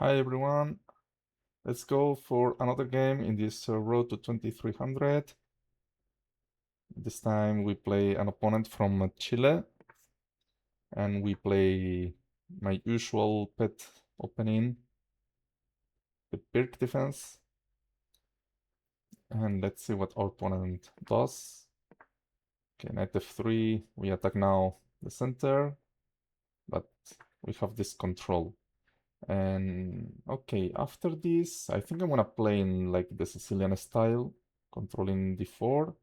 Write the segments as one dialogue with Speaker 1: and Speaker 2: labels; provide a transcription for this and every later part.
Speaker 1: Hi everyone, let's go for another game in this road to 2300. This time we play an opponent from Chile and we play my usual pet opening, the Pirk defense. And let's see what our opponent does. Okay, knight f3, we attack now the center, but we have this control. And okay, after this, I think I'm gonna play in like the Sicilian style, controlling d4.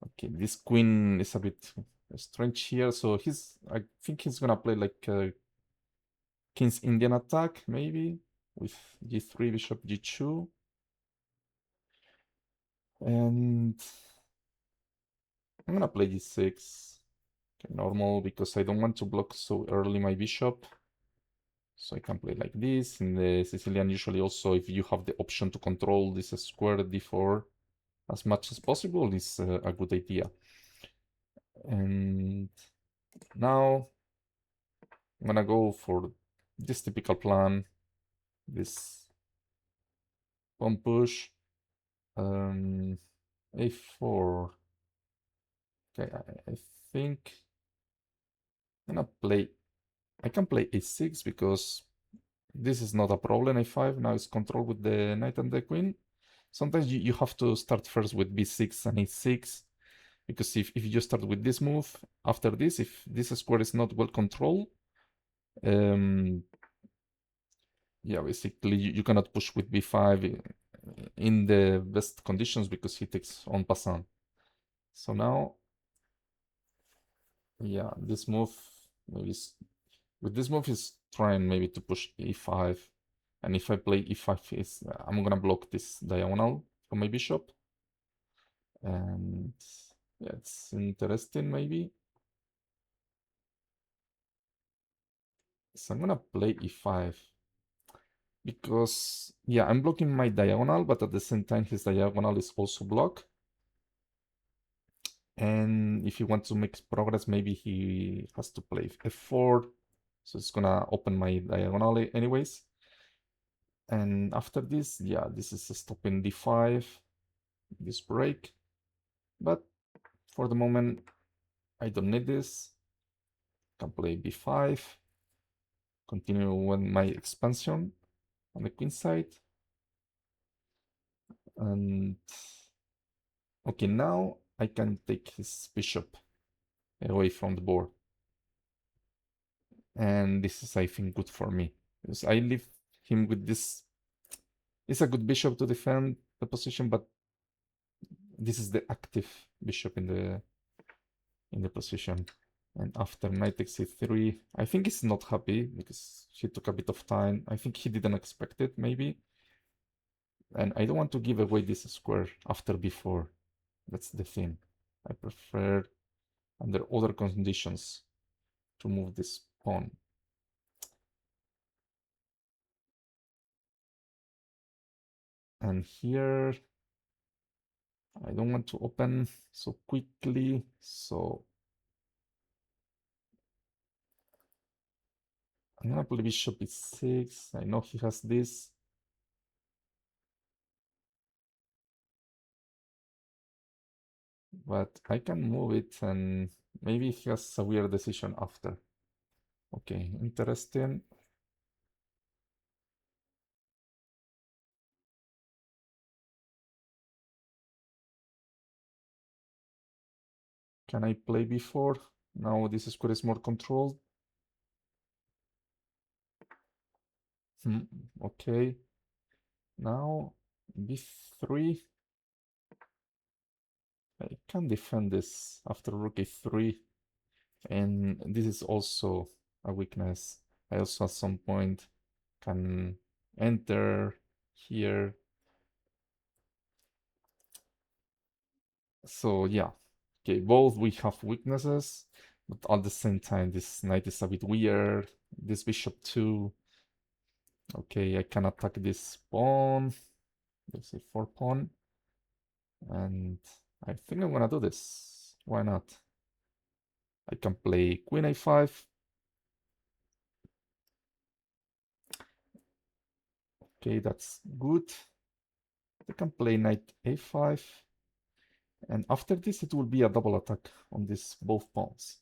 Speaker 1: Okay, this queen is a bit strange here, so I think he's gonna play like a King's Indian attack, maybe, with g3, bishop g2. And I'm gonna play g6. Okay, normal, because I don't want to block so early my bishop. So I can play like this. In the Sicilian, usually also, if you have the option to control this square d4 as much as possible, is a good idea. And now I'm gonna go for this typical plan, this pawn push, a4. Okay, I think I'm gonna play. I can play a6 because this is not a problem. A5 now is controlled with the knight and the queen. Sometimes you have to start first with b6 and a6, because if you start with this move, after this, if this square is not well controlled, yeah, basically you cannot push with b5 in the best conditions because he takes en passant. So now, yeah, this move maybe with this move is trying maybe to push e5, and if I play e5, I'm gonna block this diagonal for my bishop, and yeah, it's interesting maybe. So I'm gonna play e5 because yeah, I'm blocking my diagonal, but at the same time his diagonal is also blocked. And if he wants to make progress, maybe he has to play f4. So it's gonna open my diagonal anyways. And after this, yeah, this is stopping d5, this break. But for the moment, I don't need this. Can play b5, continue with my expansion on the queen side. And okay, now I can take his bishop away from the board. And this is, I think, good for me, because I leave him with this. It's a good bishop to defend the position, but this is the active bishop in the position. And after knight takes c3, I think he's not happy because he took a bit of time. I think he didn't expect it, maybe. And I don't want to give away this square after b4. That's the thing. I prefer, under other conditions, to move this pawn. And here, I don't want to open so quickly, so I'm gonna play bishop e6. I know he has this. But I can move it and maybe he has a weird decision after. Okay, interesting. Can I play before? Now this square is more controlled. Okay. Now b3. I can defend this after rook a3. And this is also a weakness. I also at some point can enter here. So yeah, okay, both we have weaknesses, but at the same time, this knight is a bit weird. This bishop too. Okay, I can attack this pawn. Let's say 4 pawn. And I think I'm gonna do this. Why not? I can play queen a5. Okay, that's good. I can play knight a5. And after this, it will be a double attack on these both pawns.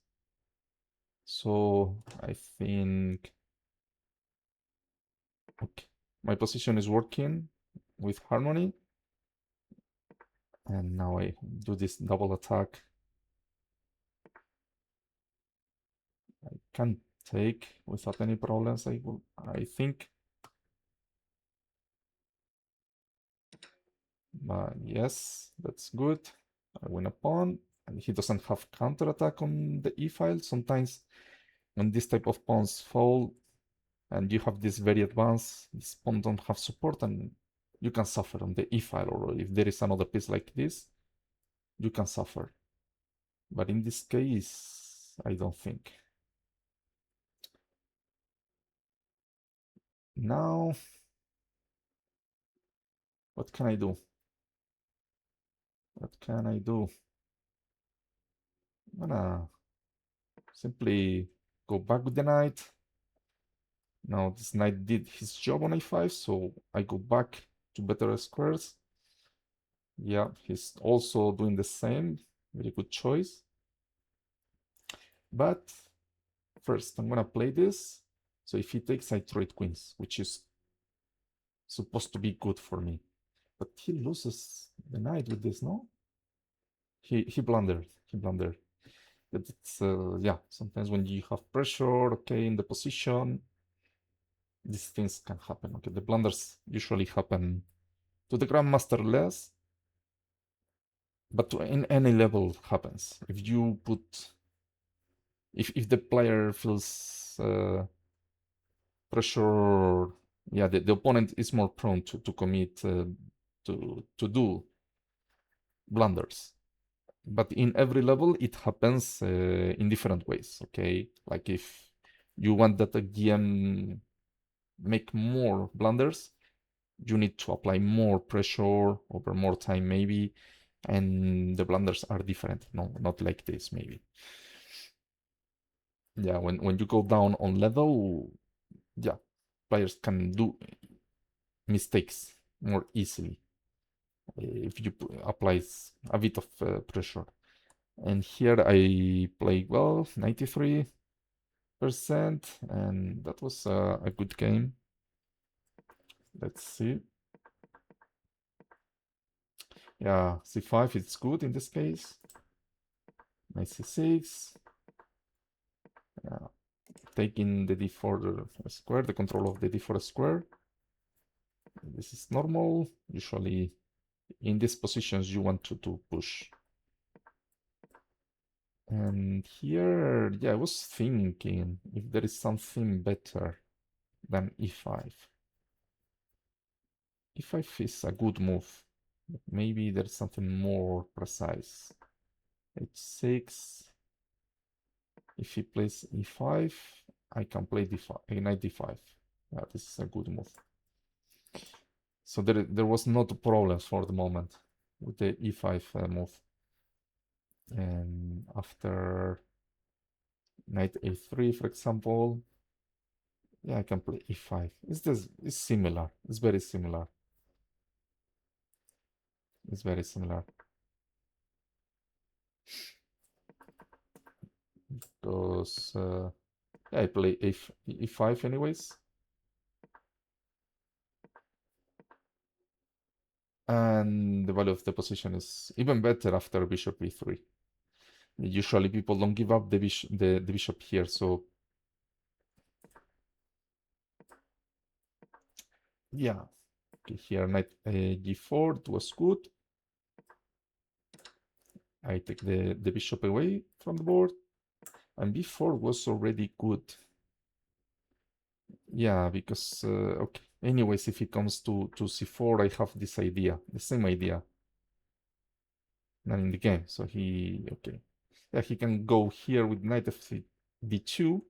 Speaker 1: So I think, okay, my position is working with harmony. And now I do this double attack. I can take without any problems, I think. But yes, that's good. I win a pawn, and he doesn't have counterattack on the e-file. Sometimes when this type of pawns fall and you have this very advanced, this pawn don't have support, and you can suffer on the e-file, or if there is another piece like this, you can suffer. But in this case, I don't think. Now, what can I do? What can I do? I'm gonna simply go back with the knight. Now this knight did his job on a5, so I go back to better squares. Yeah, he's also doing the same. Very good choice. But first, I'm gonna play this. So if he takes, I trade queens, which is supposed to be good for me. But he loses the knight with this, no? He blundered. He blundered. But it's yeah. Sometimes when you have pressure, okay, in the position, these things can happen. Okay, the blunders usually happen to the grandmaster less, but in any level it happens. If you put, if the player feels pressure, yeah, the opponent is more prone to commit to do blunders. But in every level, it happens in different ways. Okay, like if you want that a GM make more blunders, you need to apply more pressure over more time, maybe, and the blunders are different. No, not like this, maybe. Yeah, when you go down on level, yeah, players can do mistakes more easily if you apply a bit of pressure. And here I play well, 93%, and that was a good game. Let's see. Yeah, c5 is good in this case. Knight c6. Yeah, taking the d4 square, the control of the d4 square. This is normal. Usually in these positions you want to push. And here, yeah, I was thinking if there is something better than e5. e5 is a good move, but maybe there's something more precise. h6. If he plays e5, I can play d5, knight d5. Yeah, this is a good move. So there was not problems for the moment with the e5 move. And after knight a3, for example, yeah, I can play e5. It's similar. It's very similar. It's very similar. Because yeah, I play e5 anyways. And the value of the position is even better after bishop e3. Usually people don't give up the bishop here, so yeah. Okay, here knight g4, it was good. I take the bishop away from the board, and b4 was already good. Yeah, because okay. Anyways, if it comes to c4, I have this idea, the same idea, not in the game. So he okay. Yeah, he can go here with knight f d2.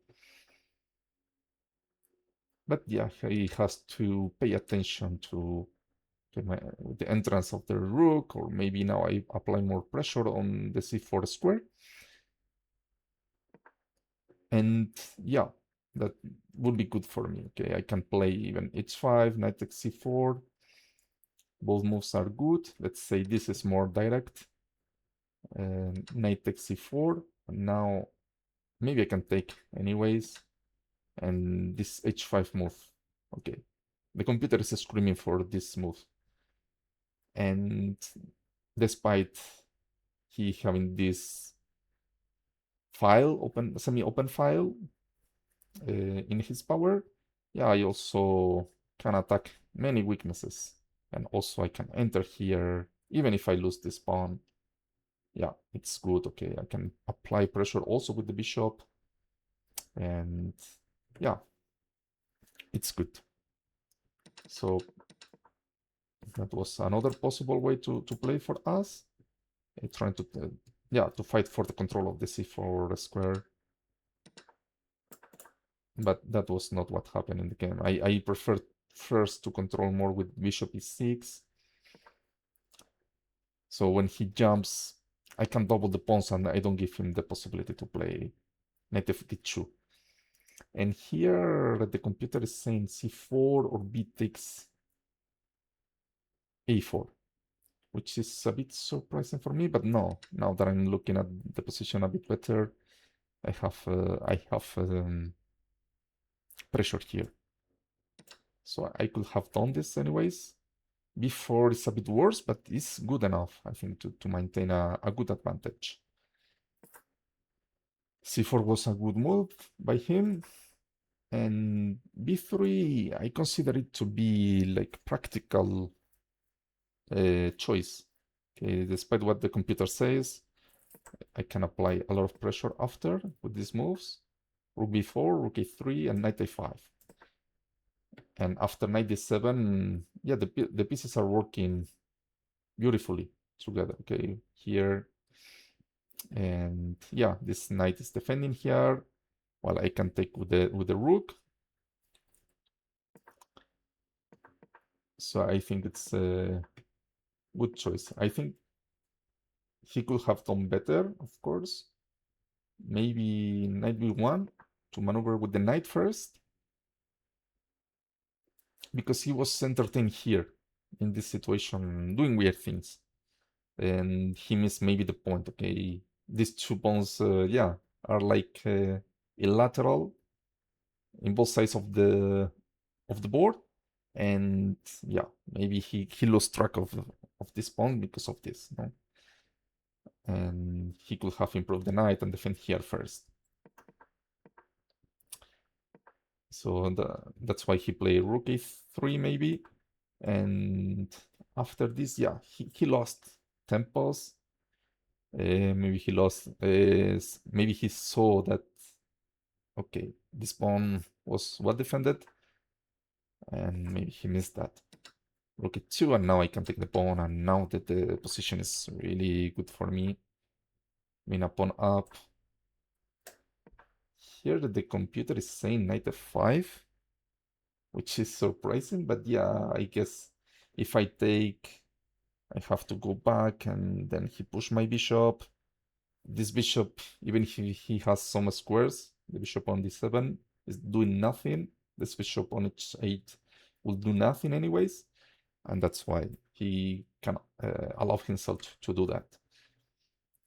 Speaker 1: But yeah, he has to pay attention to the entrance of the rook, or maybe now I apply more pressure on the c4 square. And yeah, that would be good for me. Okay, I can play even h5, knight takes c4. Both moves are good. Let's say this is more direct. Knight takes c4. And now maybe I can take anyways. And this h5 move. Okay, the computer is screaming for this move. And despite he having this file, semi-open file in his power, yeah, I also can attack many weaknesses. And also I can enter here, even if I lose this pawn. Yeah, it's good. Okay, I can apply pressure also with the bishop. And yeah, it's good. So that was another possible way to play for us. Trying to, yeah, to fight for the control of the c4 square. But that was not what happened in the game. I preferred first to control more with bishop e6. So when he jumps, I can double the pawns and I don't give him the possibility to play knight f2. And here the computer is saying c4 or b takes a4, which is a bit surprising for me. But no, now that I'm looking at the position a bit better, I have pressure here. So I could have done this anyways. Before it's a bit worse, but it's good enough, I think, to maintain a good advantage. c4 was a good move by him. And b3, I consider it to be like practical choice. Okay, despite what the computer says, I can apply a lot of pressure after with these moves. Rook b4, rook a3, and knight a5. And after knight d7, yeah, the pieces are working beautifully together. Okay, here, and yeah, this knight is defending here, while I can take with the rook. So I think it's a good choice. I think he could have done better, of course. Maybe knight b1 to maneuver with the knight first, because he was entertained here in this situation, doing weird things, and he missed maybe the point. Okay, these two pawns, yeah, are like lateral in both sides of the board, and yeah, maybe he lost track of this pawn because of this, no? And he could have improved the knight and defend here first. So that's why he played rook a3 maybe. And after this, yeah, he lost tempos. Maybe he lost. Maybe he saw that, okay, this pawn was well defended, and maybe he missed that. Rook e2, and now I can take the pawn, and now that the position is really good for me. I mean, a pawn up. Here the computer is saying knight f5, which is surprising, but yeah, I guess if I take, I have to go back, and then he pushed my bishop. This bishop, even if he has some squares, the bishop on d7 is doing nothing. This bishop on h8 will do nothing anyways, and that's why he can allow himself to do that,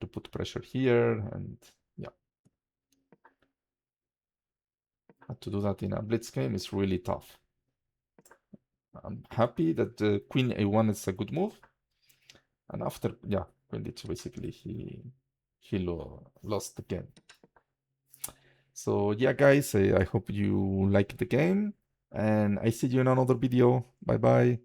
Speaker 1: to put pressure here, and yeah. But to do that in a blitz game is really tough. I'm happy that the queen a1 is a good move, and after, yeah, queen d2, basically he lost the game. So yeah, guys, I hope you like the game, and I see you in another video. Bye bye.